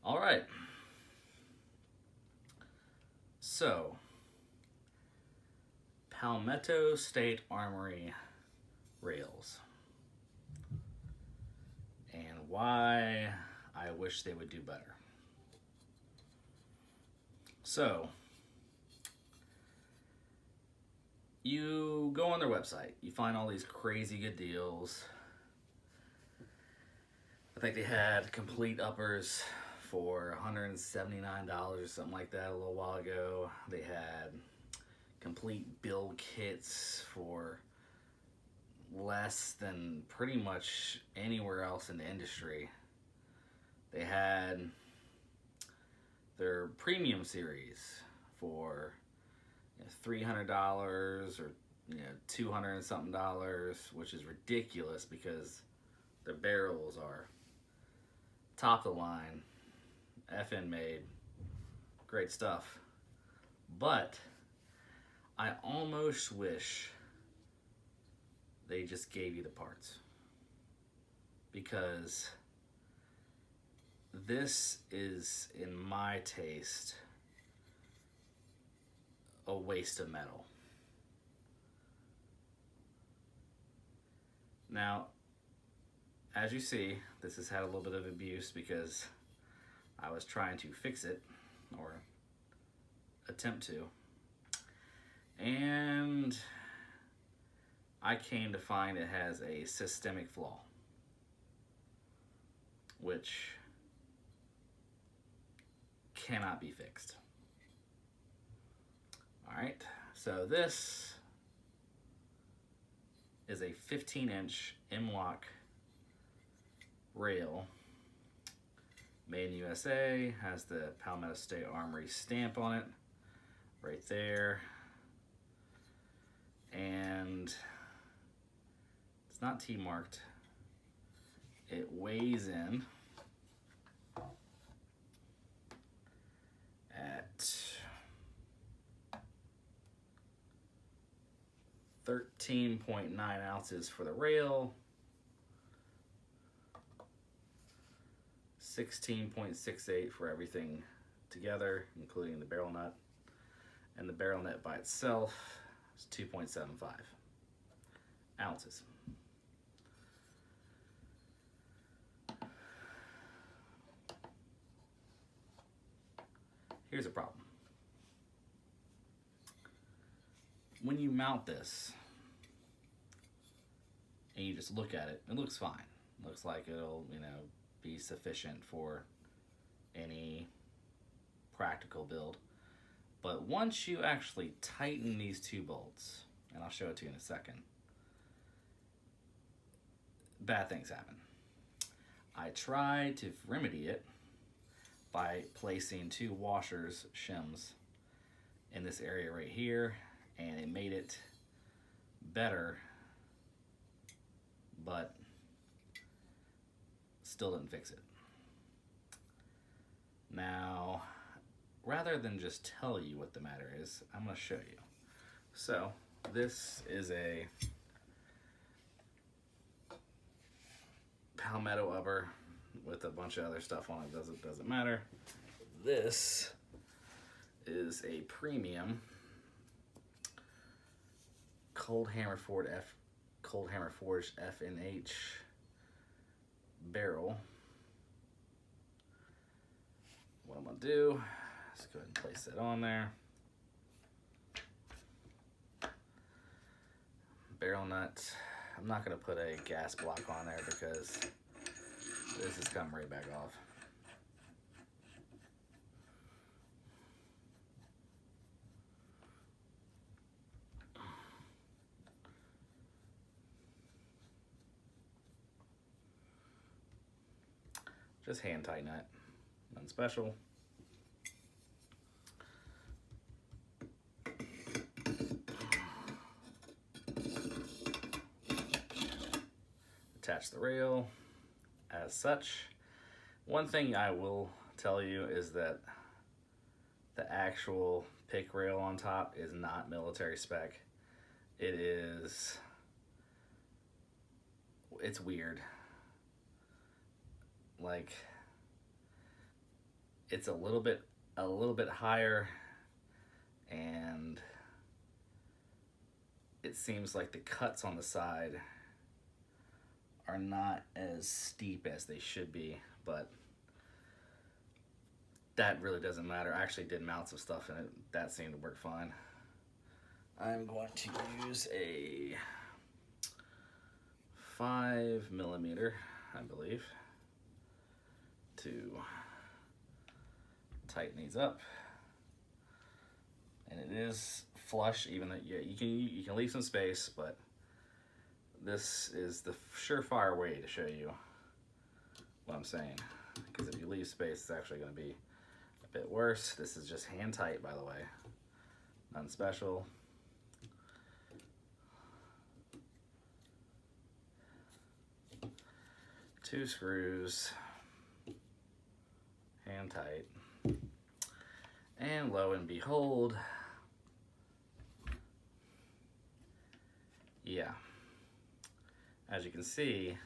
All right. So, Palmetto State Armory rails. And why I wish they would do better. So, you go on their website, you find all these crazy good deals. I think they had complete uppers for $179 or something like that a little while ago. They had complete build kits for less than pretty much anywhere else in the industry. They had their premium series for $300 or $200 and something dollars, which is ridiculous because their barrels are top of the line, FN made, great stuff. But I almost wish they just gave you the parts, because this is, in my taste, a waste of metal. Now, as you see, this has had a little bit of abuse because I was trying to fix it, or attempt to, and I came to find it has a systemic flaw, which cannot be fixed. Alright, so this is a 15-inch MLOK rail, made in USA, has the Palmetto State Armory stamp on it, right there, and it's not T-marked. It weighs in at 13.9 ounces for the rail, 16.68 for everything together, including the barrel nut. And the barrel nut by itself is 2.75 ounces. Here's a problem. When you mount this and you just look at it, it looks fine. Looks like it'll, be sufficient for any practical build. But once you actually tighten these two bolts, and I'll show it to you in a second, bad things happen. I tried to remedy it by placing two washers, shims, in this area right here, and it made it better, but still didn't fix it. Now, rather than just tell you what the matter is, I'm going to show you. So, this is a Palmetto upper with a bunch of other stuff on it. Doesn't matter. This is a premium cold hammer forged F&H barrel. What I'm gonna do is go ahead and place that on there. Barrel nut. I'm not gonna put a gas block on there because this is coming right back off. Just hand tighten it, nothing special. Attach the rail as such. One thing I will tell you is that the actual pick rail on top is not military spec. It's weird. Like, it's a little bit higher, and it seems like the cuts on the side are not as steep as they should be, but that really doesn't matter. I actually did mount some stuff in it. That seemed to work fine. I'm going to use a 5mm, I believe, to tighten these up. And it is flush, even though you can leave some space, but this is the surefire way to show you what I'm saying. Because if you leave space, it's actually going to be a bit worse. This is just hand tight, by the way. Nothing special. Two screws, hand tight, and lo and behold, yeah, as you can see,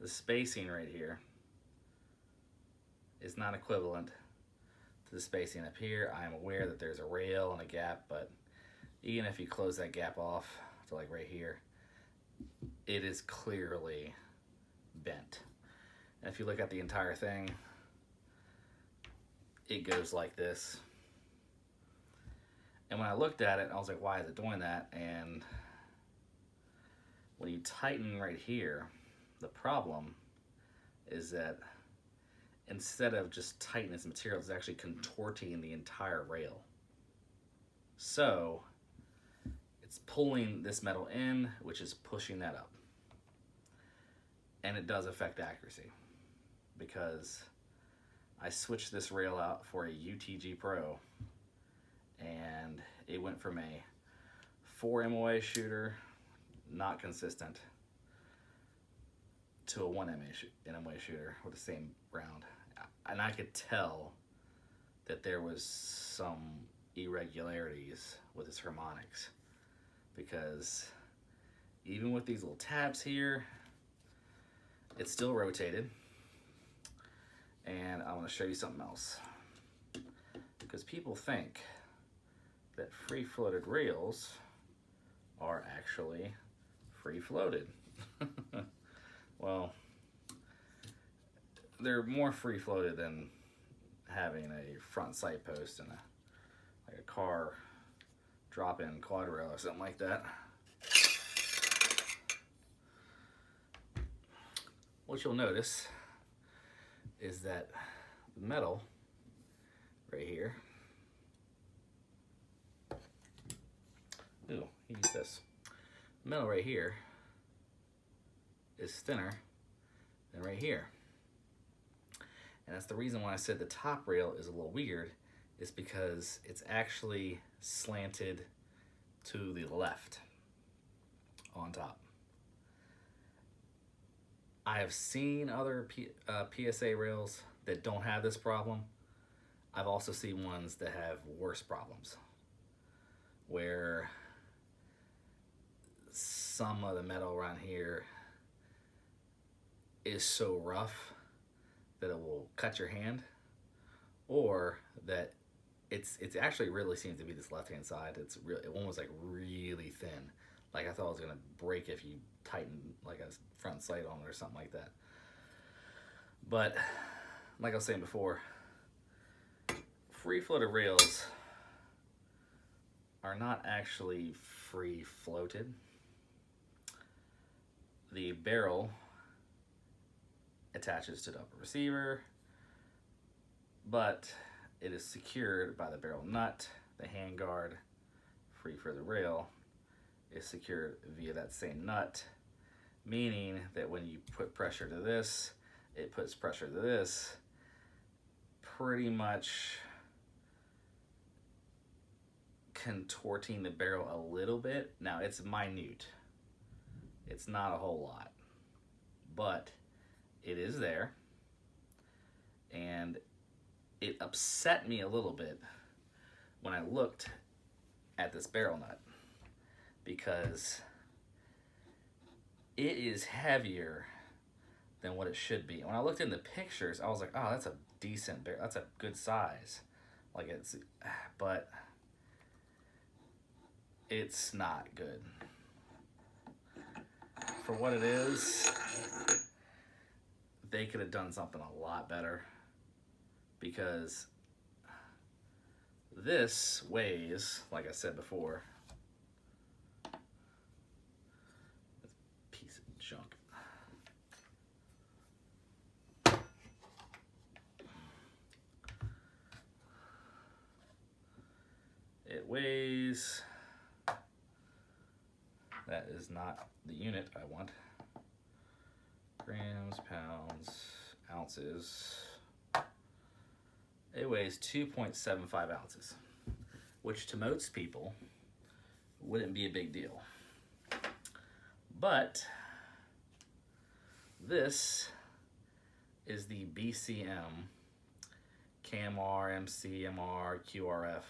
the spacing right here is not equivalent to the spacing up here. I am aware that there's a rail and a gap, but even if you close that gap off to like right here, it is clearly bent. And if you look at the entire thing, it goes like this. And when I looked at it, I was like, why is it doing that? And when you tighten right here, the problem is that instead of just tightening this material, it's actually contorting the entire rail. So it's pulling this metal in, which is pushing that up. And it does affect accuracy, because I switched this rail out for a UTG Pro, and it went from a 4 MOA shooter, not consistent, to a 1 MOA shooter with the same round. And I could tell that there was some irregularities with its harmonics, because even with these little tabs here, it's still rotated. And I want to show you something else, because people think that free floated reels are actually free floated. Well, they're more free floated than having a front sight post and like a car drop-in quad rail or something like that. What you'll notice is that the metal right here, ooh, use this. The metal right here is thinner than right here. And that's the reason why I said the top rail is a little weird, is because it's actually slanted to the left on top. I have seen other PSA rails that don't have this problem. I've also seen ones that have worse problems, where some of the metal around here is so rough that it will cut your hand, or that it's actually really seems to be this left hand side. It's really, it almost like really thin. Like I thought it was gonna break if you tighten like a front sight on it or something like that. But like I was saying before, free floated rails are not actually free floated. The barrel attaches to the upper receiver, but it is secured by the barrel nut. The handguard, free for the rail, is secured via that same nut, meaning that when you put pressure to this, it puts pressure to this, pretty much contorting the barrel a little bit. Now it's minute, it's not a whole lot, but it is there, and it upset me a little bit when I looked at this barrel nut, because it is heavier than what it should be. And when I looked in the pictures, I was like, oh, that's a decent barrel. That's a good size. Like but it's not good. For what it is, they could have done something a lot better, because this weighs, like I said before, piece of junk. It weighs, that is not the unit I want, grams, pounds, ounces. It weighs 2.75 ounces, which to most people wouldn't be a big deal. But this is the BCM, KMR, MCMR, QRF.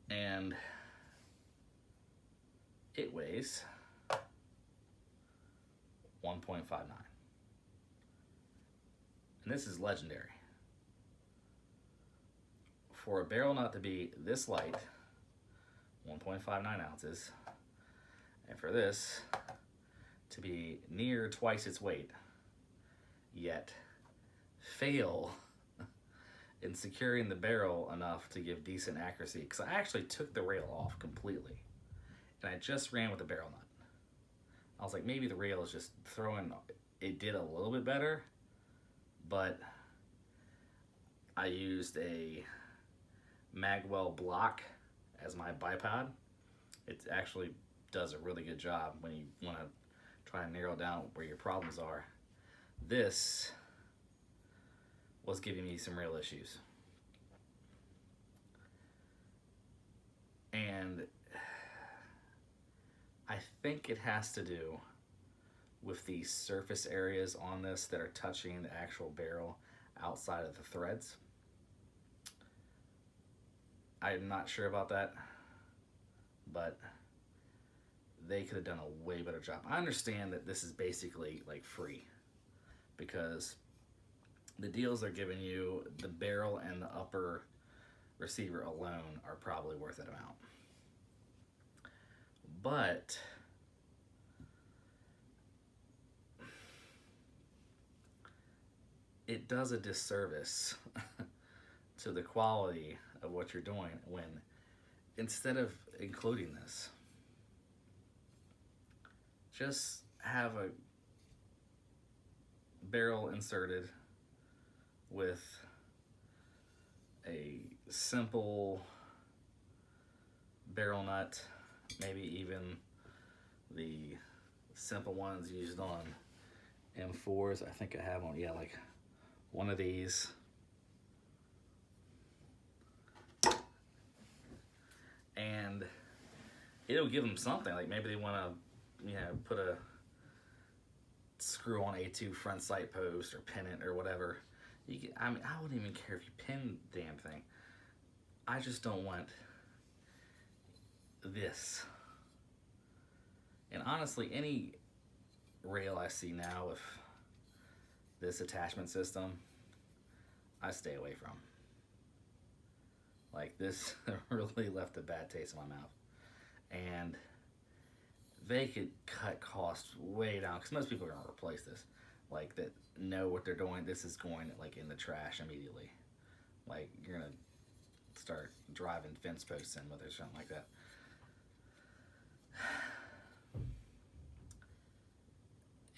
And it weighs 1.59. And this is legendary. For a barrel nut to be this light, 1.59 ounces, and for this to be near twice its weight, yet fail in securing the barrel enough to give decent accuracy, because I actually took the rail off completely and I just ran with the barrel nut. I was like, maybe the rail is just throwing, it did a little bit better, but I used a Magwell block as my bipod. It actually does a really good job when you want to try and narrow down where your problems are. This was giving me some real issues. And I think it has to do with the surface areas on this that are touching the actual barrel outside of the threads. I'm not sure about that, but they could have done a way better job. I understand that this is basically like free, because the deals they're giving you, the barrel and the upper receiver alone are probably worth that amount. But it does a disservice to the quality of what you're doing when, instead of including this, just have a barrel inserted with a simple barrel nut, maybe even the simple ones used on M4s. I think I have one, yeah, like one of these. And it'll give them something, like maybe they want to, you know, put a screw on A2 front sight post or pin it or whatever. You can, I mean, I wouldn't even care if you pin the damn thing. I just don't want this. And honestly, any rail I see now with this attachment system, I stay away from. Like, this really left a bad taste in my mouth. And they could cut costs way down, because most people are going to replace this. Like, that know what they're doing. This is going, like, in the trash immediately. Like, you're going to start driving fence posts in with it or something like that.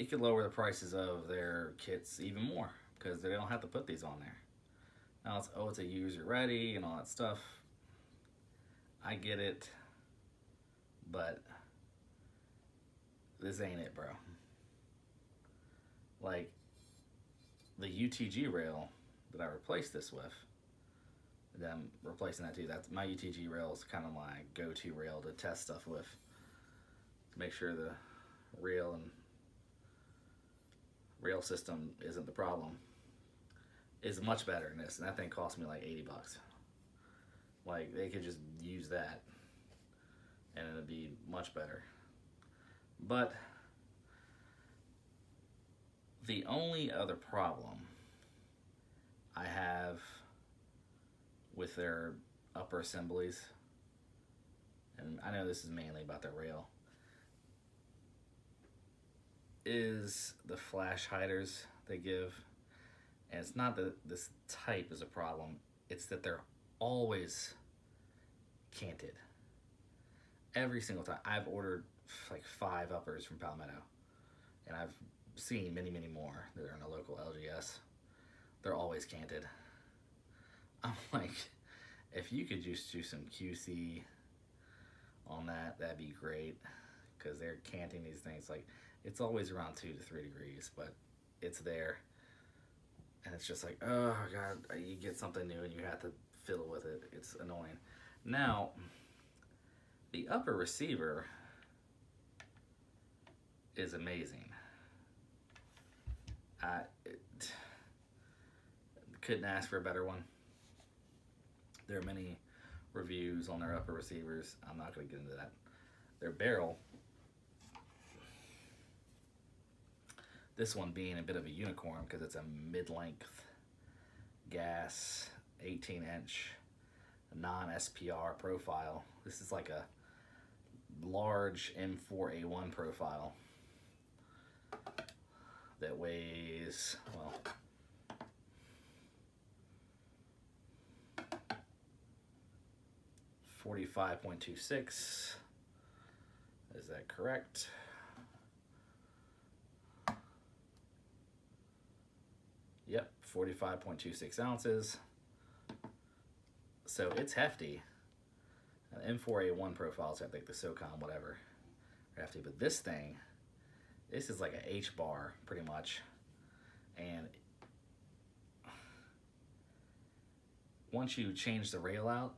It could lower the prices of their kits even more, because they don't have to put these on there. Now it's, oh, it's a user ready and all that stuff. I get it, but this ain't it, bro. Like, the UTG rail that I replaced this with, I'm replacing that too. That's my UTG rail is kind of my go-to rail to test stuff with, to make sure the rail and rail system isn't the problem. Is much better than this, and that thing cost me like 80 bucks. Like, they could just use that and it'd be much better. But The only other problem I have with their upper assemblies, and I know this is mainly about the rail, is the flash hiders they give. And it's not that this type is a problem, it's that they're always canted. Every single time. I've ordered like 5 uppers from Palmetto, and I've seen many, many more that are in a local LGS. They're always canted. I'm like, if you could just do some QC on that, that'd be great, because they're canting these things like it's always around 2 to 3 degrees, but it's there, and it's just like, oh god, you get something new and you have to fiddle with it. It's annoying. Now, the upper receiver is amazing. Couldn't ask for a better one. There are many reviews on their upper receivers. I'm not going to get into that. Their barrel, this one being a bit of a unicorn because it's a mid-length gas 18-inch non-SPR profile. This is like a large M4A1 profile that weighs, well, .26. Is that correct? Yep, 45.26 ounces. So it's hefty. M4A1 profiles, I think the SOCOM, whatever, are hefty. But this thing, this is like an H bar, pretty much. And once you change the rail out,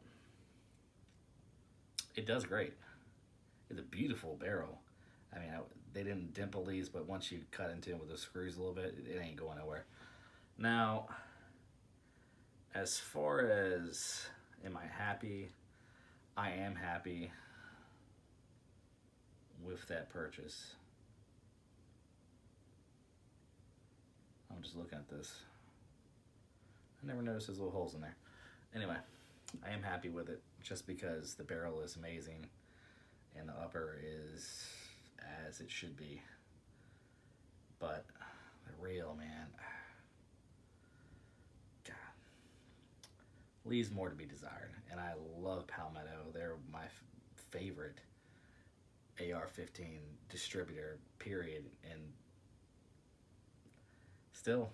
it does great. It's a beautiful barrel. I mean, they didn't dimple these, but once you cut into it with the screws a little bit, it ain't going nowhere. Now, as far as am I happy? I am happy with that purchase. I'm just looking at this. I never noticed those little holes in there. Anyway, I am happy with it just because the barrel is amazing and the upper is as it should be. But the rail, man, God, leaves more to be desired. And I love Palmetto. They're my favorite AR-15 distributor, period. And still,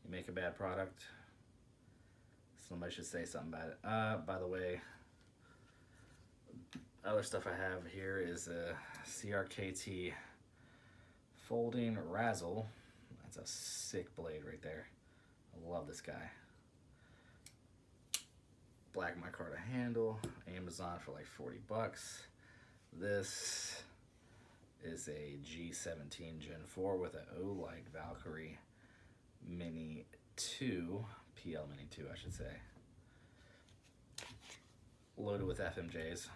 you make a bad product, somebody should say something about it. By the way, other stuff I have here is a CRKT folding razzle. That's a sick blade right there. I love this guy. Black micarta handle, Amazon for like 40 bucks. This is a G17 Gen 4 with an O-like Valkyrie Mini 2, PL Mini 2 I should say. Loaded with FMJs.